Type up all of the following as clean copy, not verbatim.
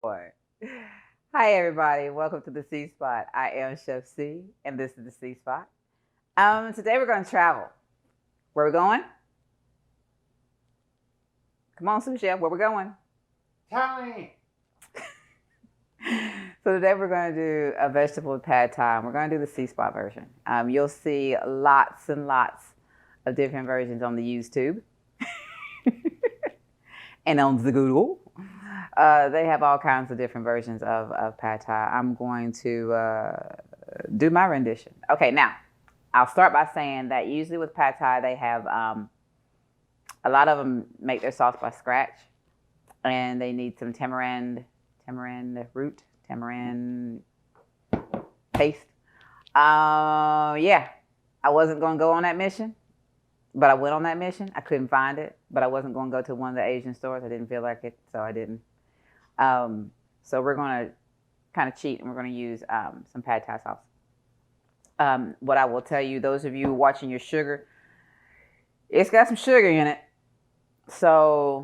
Boy. Hi, everybody. Welcome to the C Spot. I am Chef C, and this is the C Spot. Today we're going to travel. Where we going? Come on, sous chef. Where we going? Tell me. So today we're going to do a vegetable pad thai. We're going to do the C Spot version. You'll see lots and lots of different versions on the YouTube and on the Google. They have all kinds of different versions of pad thai. I'm going to do my rendition. Okay, now I'll start by saying that usually with pad thai they have a lot of them make their sauce by scratch, and they need some tamarind root, tamarind paste. Yeah, I wasn't going to go on that mission, but I went on that mission. I couldn't find it, but I wasn't going to go to one of the Asian stores. I didn't feel like it, so I didn't. So we're going to kind of cheat, and we're going to use some pad thai sauce. What I will tell you, those of you watching your sugar, it's got some sugar in it, so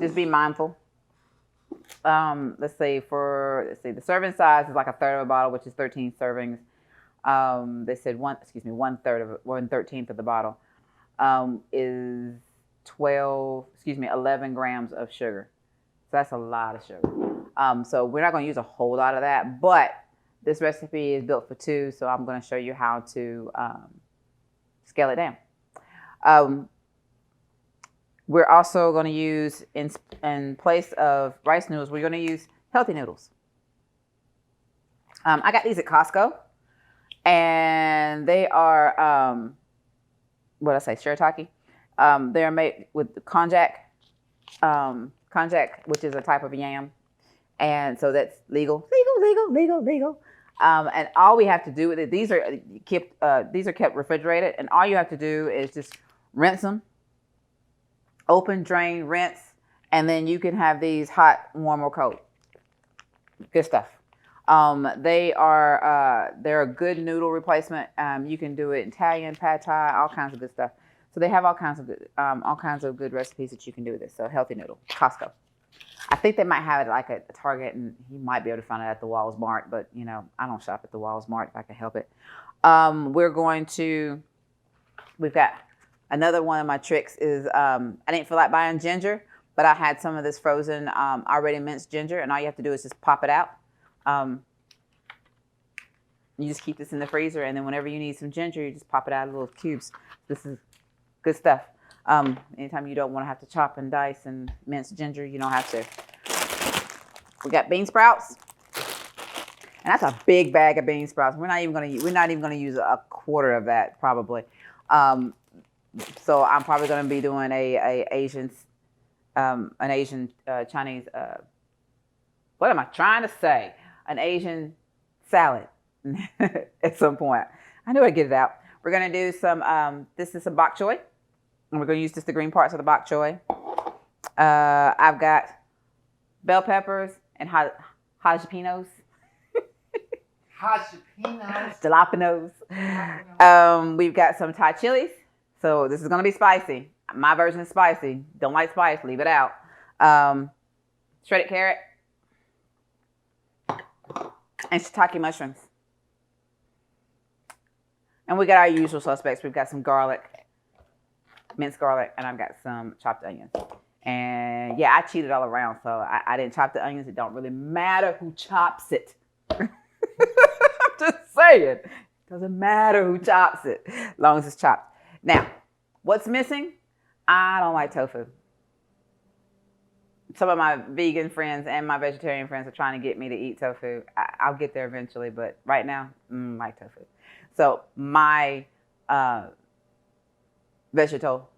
just be mindful. Let's see, the serving size is like a third of a bottle, which is 13 servings. They said 1/13 of the bottle is 11 grams of sugar. So that's a lot of sugar. So we're not going to use a whole lot of that, but this recipe is built for two, so I'm going to show you how to scale it down. We're also going to use, in place of rice noodles, we're going to use healthy noodles. I got these at Costco, and they are, what did I say, shirataki? They are made with konjac, which is a type of yam. And so that's legal. And all we have to do with it, these are kept refrigerated, and all you have to do is just rinse them. Open, drain, rinse, and then you can have these hot, warm, or cold. Good stuff. They're a good noodle replacement. You can do it Italian, pad thai, all kinds of good stuff. So they have all kinds of good recipes that you can do with this. So healthy noodle, Costco. I think they might have it like at Target, and you might be able to find it at the Walmart, but I don't shop at the Walmart if I can help it. We've got another one of my tricks is I didn't feel like buying ginger, but I had some of this frozen already minced ginger, and all you have to do is just pop it out. You just keep this in the freezer, and then whenever you need some ginger, you just pop it out of little cubes. This is good stuff. Anytime you don't want to have to chop and dice and mince ginger, you don't have to. We got bean sprouts, and that's a big bag of bean sprouts. We're not even going to use a quarter of that probably. So I'm probably going to be doing an Asian Chinese. What am I trying to say? An Asian salad at some point. I knew I'd get it out. We're going to do some. This is some bok choy, and we're going to use just the green parts of the bok choy. I've got bell peppers and jalapenos. Jalapenos. We've got some Thai chilies. So this is going to be spicy. My version is spicy. Don't like spice, leave it out. Shredded carrot. And shiitake mushrooms. And we got our usual suspects. We've got some garlic, minced garlic, and I've got some chopped onions. And yeah, I cheated all around, so I didn't chop the onions. It don't really matter who chops it. I'm just saying. It doesn't matter who chops it, as long as it's chopped. Now, what's missing? I don't like tofu. Some of my vegan friends and my vegetarian friends are trying to get me to eat tofu. I'll get there eventually, but right now, I don't like tofu. So my vegetable.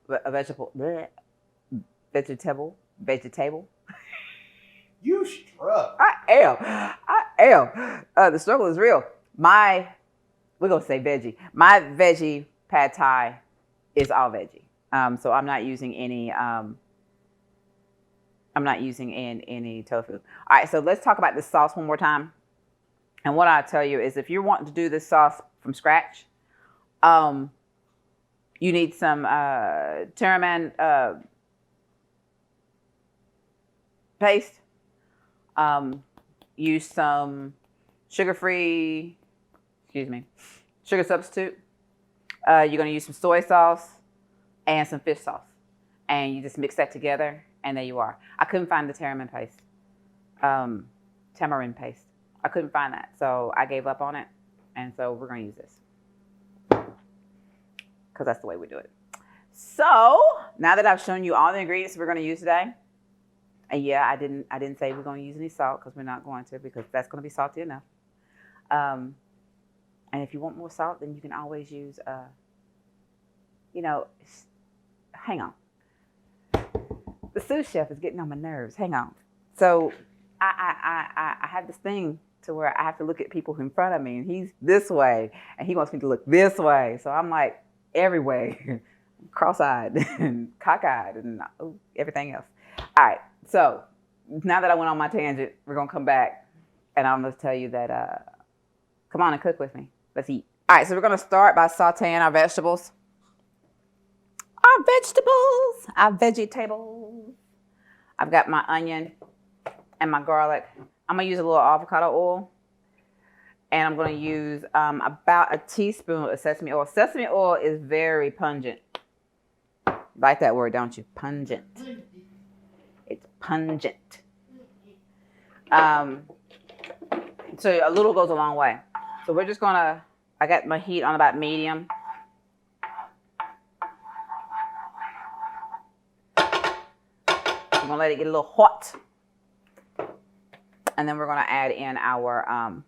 You struck. I am. The struggle is real. We're going to say veggie. My veggie pad thai is all veggie. So I'm not using any tofu. All right, so let's talk about this sauce one more time. And what I tell you is, if you're wanting to do this sauce from scratch, you need some tamarind paste. use some sugar substitute. You're going to use some soy sauce and some fish sauce. And you just mix that together, and there you are. I couldn't find the tamarind paste. I couldn't find that, so I gave up on it. And so we're going to use this because that's the way we do it. So now that I've shown you all the ingredients we're going to use today, and yeah, I didn't say we're going to use any salt because we're not going to, because that's going to be salty enough. And if you want more salt, then you can always use, hang on. The sous chef is getting on my nerves. Hang on. So I have this thing to where I have to look at people in front of me, and he's this way, and he wants me to look this way. So I'm like every way, cross-eyed and cockeyed and everything else. All right. So now that I went on my tangent, we're going to come back, and I'm going to tell you that, come on and cook with me. Let's eat. All right. So we're going to start by sauteing our vegetables. Our vegetables. I've got my onion and my garlic. I'm going to use a little avocado oil. And I'm going to use about a teaspoon of sesame oil. Sesame oil is very pungent. Like that word, don't you? Pungent. It's pungent. So a little goes a long way. So we're just going to, I got my heat on about medium. I'm going to let it get a little hot. And then we're going to add in our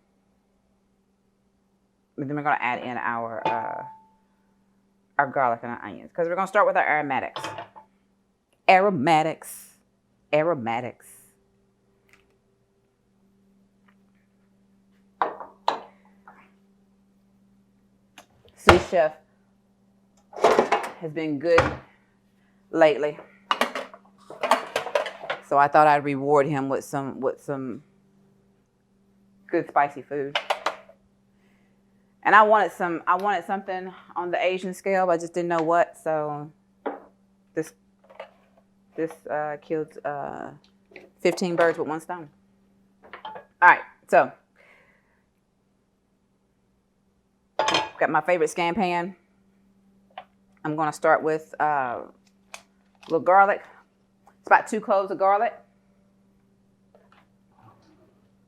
garlic and our onions, because we're going to start with our aromatics. Aromatics. Sous chef has been good lately, so I thought I'd reward him with some good spicy food. And I wanted something on the Asian scale, but I just didn't know what. So this killed 15 birds with one stone. All right, so got my favorite scan pan. I'm going to start with a little garlic. It's about 2 cloves of garlic.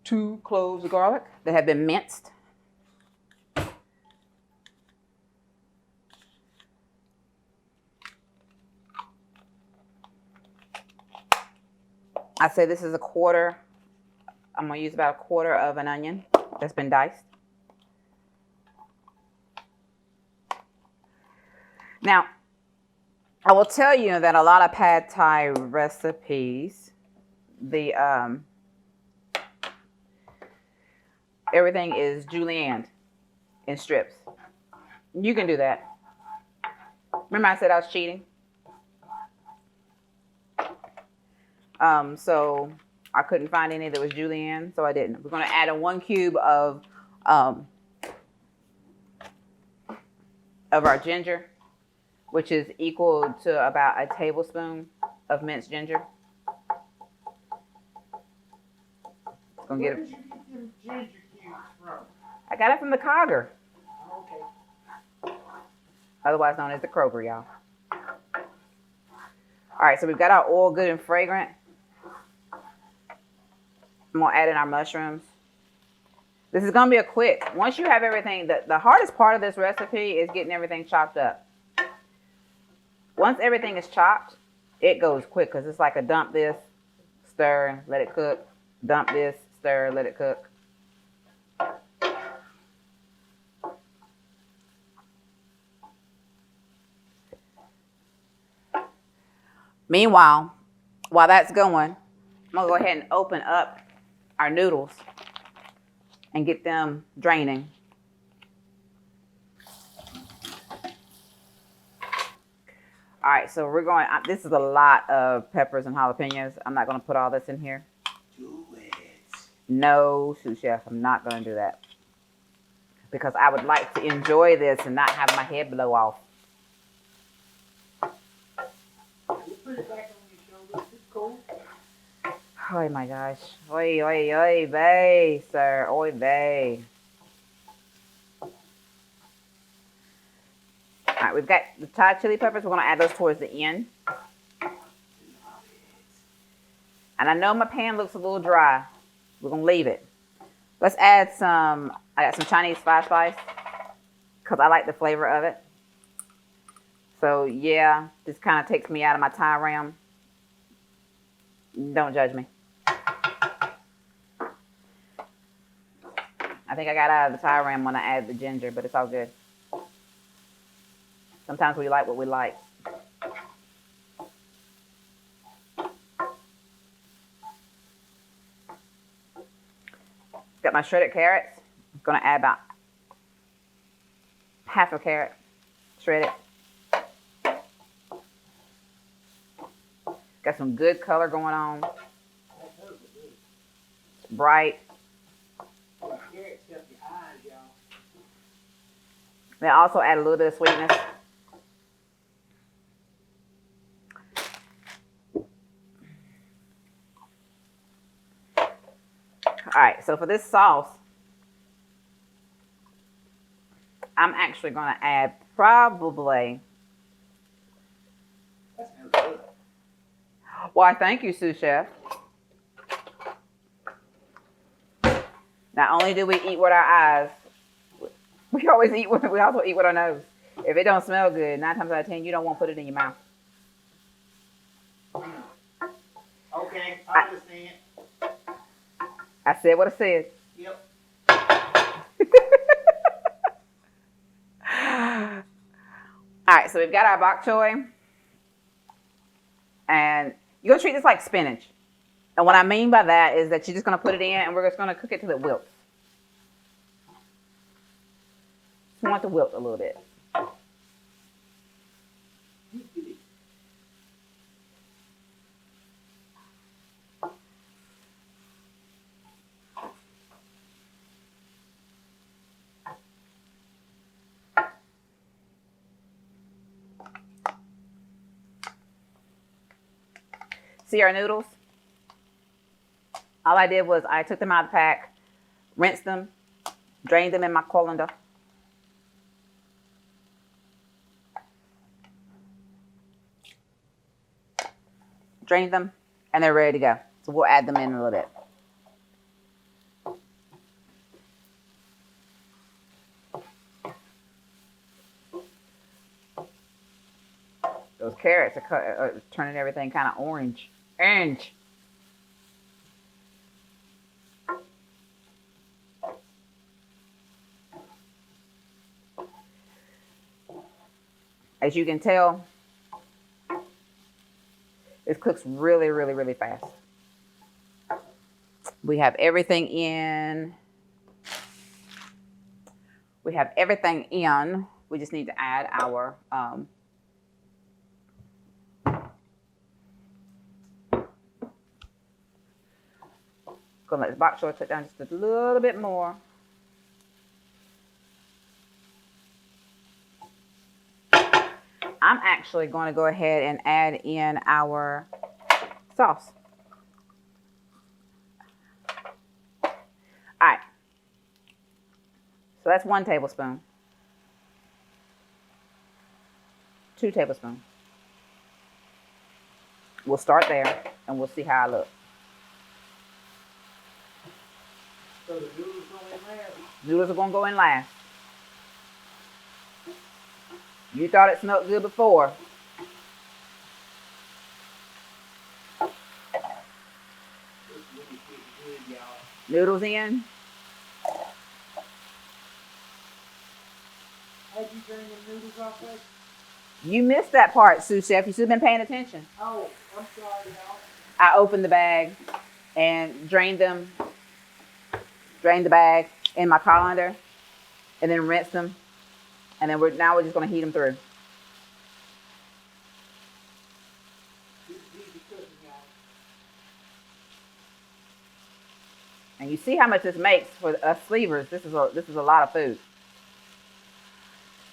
2 cloves of garlic that have been minced. I say this is a quarter. I'm going to use about a quarter of an onion that's been diced. Now, I will tell you that a lot of pad thai recipes, everything is julienned in strips. You can do that. Remember I said I was cheating? So I couldn't find any that was julienne, so I didn't. We're going to add in 1 cube of our ginger, which is equal to about a tablespoon of minced ginger. Gonna get it. Where did you get them ginger cubes from? I got it from the Cogger, Okay. otherwise known as the Kroger, y'all. All right, so we've got our oil good and fragrant. I'm gonna add in our mushrooms. This is gonna be a quick. Once you have everything, the hardest part of this recipe is getting everything chopped up. Once everything is chopped, it goes quick, because it's like a dump this, stir, let it cook. Dump this, stir, let it cook. Meanwhile, while that's going, I'm gonna go ahead and open up our noodles and get them draining. All right, so we're going, this is a lot of peppers and jalapenos. I'm not gonna put all this in here. Do it. No, sous chef, I'm not gonna do that, because I would like to enjoy this and not have my head blow off. You put it back on your shoulders. It's cool. Oh my gosh. Oi, oi, oi, vey, sir. Oi, vey. All right, we've got the Thai chili peppers. We're going to add those towards the end. And I know my pan looks a little dry. We're going to leave it. Let's add some, I got some Chinese spice because I like the flavor of it. So yeah, this kind of takes me out of my Thai realm. Don't judge me. I think I got out of the Thai realm when I added the ginger, but it's all good. Sometimes we like what we like. Got my shredded carrots. I'm going to add about half a carrot, shredded. Got some good color going on. Bright. They also add a little bit of sweetness. All right, so for this sauce, I'm actually going to add probably. Why, thank you, sous chef. Not only do we eat with our eyes, we also eat with our nose. If it don't smell good, 9 times out of 10, you don't want to put it in your mouth. Okay, I understand. I said what I said. Yep. All right, so we've got our bok choy. And you're going to treat this like spinach. And what I mean by that is that you're just going to put it in and we're just going to cook it till it wilts. Just want it to wilt a little bit. See our noodles? All I did was I took them out of the pack, rinsed them, drained them in my colander. Drained them, and they're ready to go. So we'll add them in a little bit. Those carrots are turning everything kind of orange. Orange. As you can tell, this cooks really, really, really fast. We have everything in. We have everything in. We just need to add our gonna let the bok choy cook down just a little bit more. I'm actually going to go ahead and add in our sauce. All right. So that's 1 tablespoon. 2 tablespoons. We'll start there and we'll see how I look. So the noodles go in last? Noodles are going to go in last. You thought it smelled good before. Noodles in. How'd you drain the noodles off like? You missed that part, sous chef. You should have been paying attention. Oh, I'm sorry, y'all. I opened the bag and drained them. Drained the bag in my colander, and then rinsed them. And then we're just going to heat them through. And you see how much this makes for us sleevers. This is a lot of food.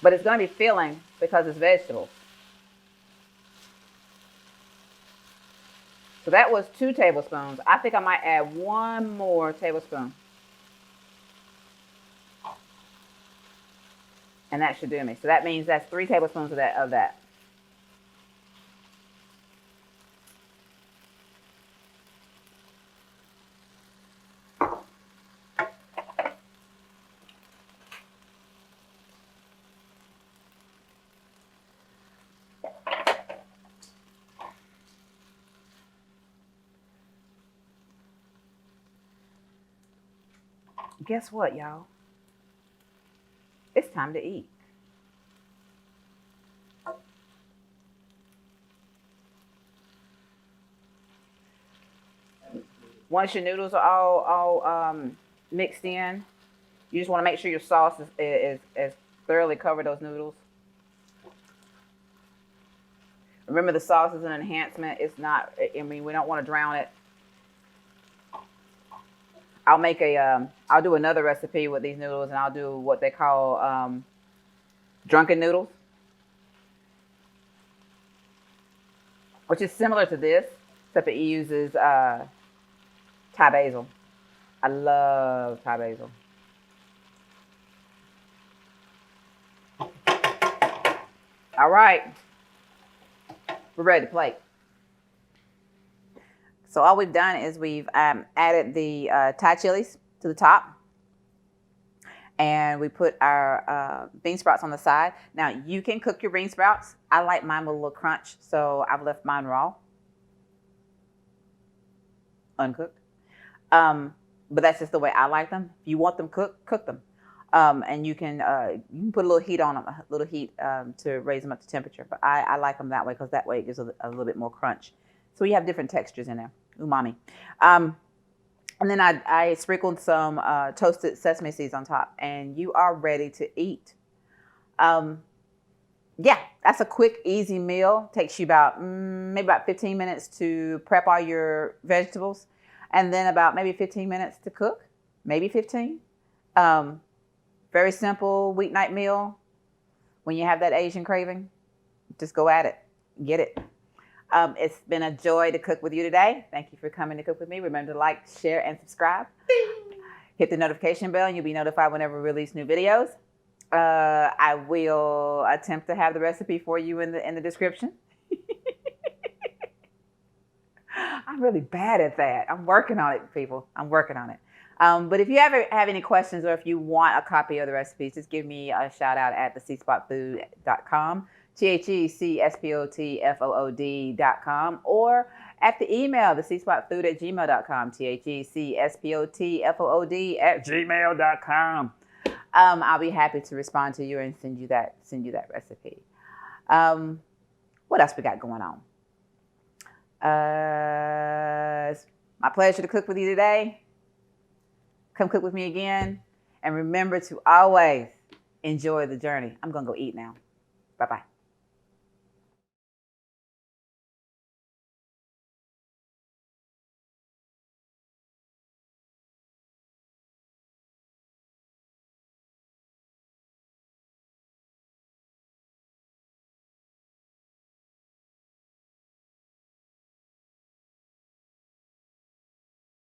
But it's going to be filling because it's vegetables. So that was 2 tablespoons. I think I might add 1 more tablespoon. And that should do me. So that means that's 3 tablespoons of that. Guess what, y'all? It's time to eat. Once your noodles are all mixed in, you just want to make sure your sauce is thoroughly covered those noodles. Remember, the sauce is an enhancement. It's not. I mean, we don't want to drown it. I'll do another recipe with these noodles, and I'll do what they call drunken noodles, which is similar to this, except it uses Thai basil. I love Thai basil. All right, we're ready to plate. So all we've done is we've added the Thai chilies to the top. And we put our bean sprouts on the side. Now, you can cook your bean sprouts. I like mine with a little crunch, so I've left mine raw, uncooked. But that's just the way I like them. If you want them cooked, cook them. And you can put a little heat on them, to raise them up to temperature. But I like them that way because that way it gives a little bit more crunch. So you have different textures in there, umami. And then I sprinkled some toasted sesame seeds on top, and you are ready to eat. Yeah, that's a quick, easy meal. Takes you about maybe about 15 minutes to prep all your vegetables, and then about maybe 15 minutes to cook, maybe 15. Very simple weeknight meal. When you have that Asian craving, just go at it, get it. It's been a joy to cook with you today. Thank you for coming to cook with me. Remember to like, share, and subscribe. Hit the notification bell and you'll be notified whenever we release new videos. I will attempt to have the recipe for you in the description. I'm really bad at that. I'm working on it, people. I'm working on it. But if you ever have any questions or if you want a copy of the recipes, just give me a shout out at thecspotfood.com. THECSPOTFOOD.com, or at the email, thecspotfood@gmail.com, THECSPOTFOOD@gmail.com. I'll be happy to respond to you and send you that recipe. What else we got going on? It's my pleasure to cook with you today. Come cook with me again. And remember to always enjoy the journey. I'm going to go eat now. Bye-bye.